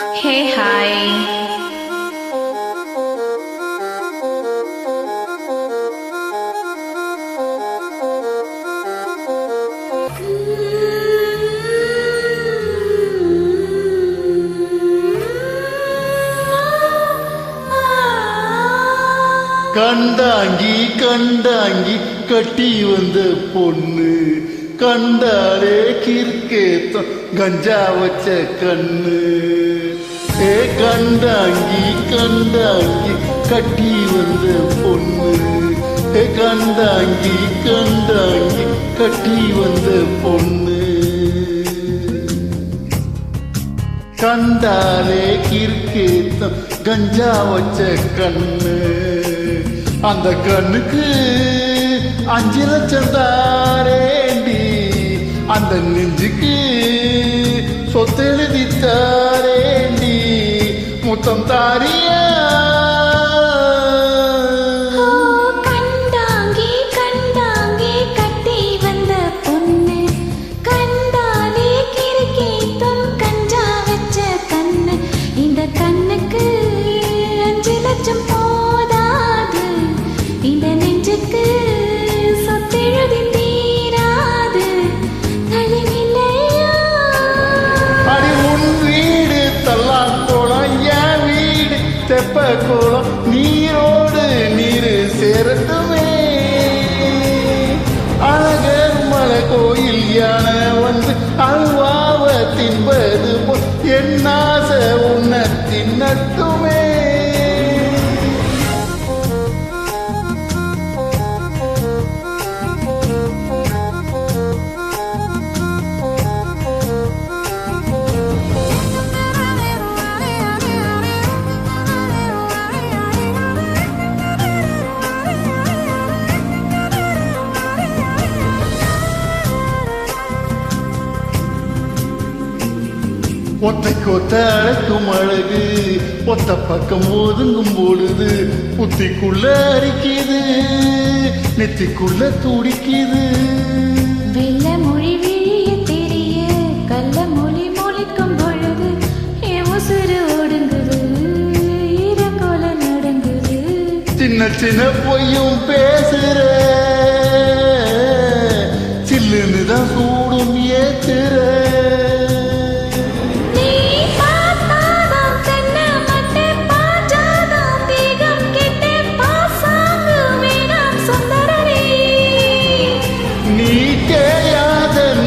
Hey, hi. கண்டாங்கி கண்டாங்கி கட்டி வந்த பொண்ணு கண்டாலே கிறுக்கேத்தம் கஞ்சா வச்ச கண்ணு. ஏ கண்டாங்கி கண்டாங்கி கட்டி வந்த பொண்ணு, ஏ கண்டாங்கி கண்டாங்கி கட்டி வந்த பொண்ணு. கண்டாலே கிறுக்கேத்தம் கஞ்சா வச்ச கண்ணு. அந்த கண்ணுக்கு 5 லட்சம் தாரேண்டி, அந்த நெஞ்சுக்கு சொத்து எழுதி தாரேண்டி, முத்தம் தாரியா? தெப்ப கோலம் நீரோடு நீர் சேரட்டுமே. அழகர் மலை கோயில் யானை வந்து அல்வாவ தின்பது போல் என் ஆசை உன்னை தின்னட்டுமே. ஒத்தை கொத்த அழைக்கும் அழகு ஒத்த பக்கம் ஒதுங்கும் பொழுது புத்திக்குள்ள அரிக்குது, நெத்திக்குள்ள துடிக்குது. வெள்ள மொழி விழிய தெரிய கள்ள மொழி மொழிக்கும் பொழுது உசுறு ஒடுங்குது, ஈரக்கோல நடுங்குது. சின்ன சின்ன பொய்யும் பேசுற, சில்லுன்னு தான் சூடும் ஏத்துற.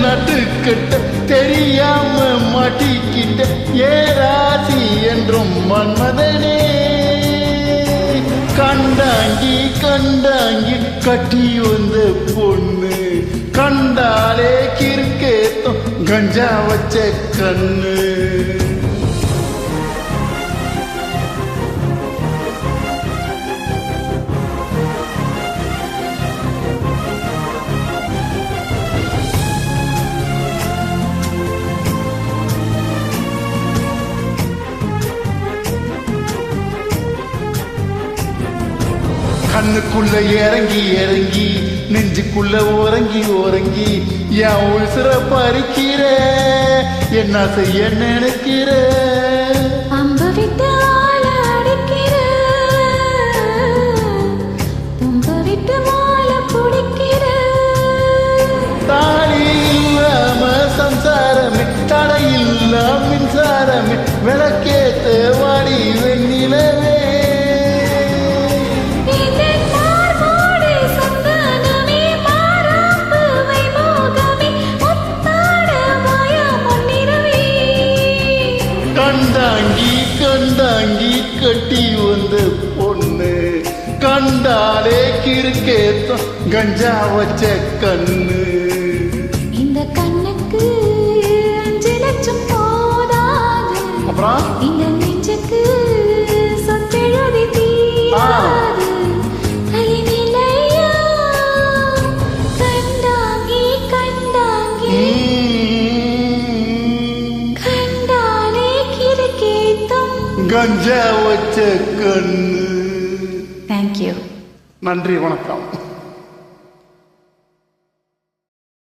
நட்டுக்கிட்ட தெரியாம மாட்டிக்கிட்ட ஏராசி என்றும் மன்மதனே. கண்டாங்கி கண்டாங்கி கட்டி வந்த பொண்ணு கண்டாலே கிறுக்கேத்தம் கஞ்சா வச்ச கண்ணு. கண்ணுக்குள்ள இறங்கி இறங்கி நெஞ்சுக்குள்ள உறங்கி உறங்கி என் உசுர பறிக்கிற, என்ன செய்ய நினைக்கிற? அம்பு விட்டு ஆள அடிக்கிற, தும்ப விட்டு மாலை பிடிக்கிற. தாலி இல்லாம சம்சாரமே தடையில்லா மின்சாரமே விளக்கேத்த வாடி வெண்ணிலவே. கண்டாங்கி கண்டாங்கி கட்டி வந்த பொண்ணு கண்டாலே கிறுக்கேத்தம் கஞ்சா வச்ச கண்ணு. இந்த கண்ணுக்கு 5 லட்சம் போதாது, அப்புறம் இந்த நெஞ்சுக்கு சொத்தெழுதி தீராது. கண்டாங்கி கண்டாங்கி கஞ்சா வச்ச கண்ணு. Thank you. நன்றி, வணக்கம்.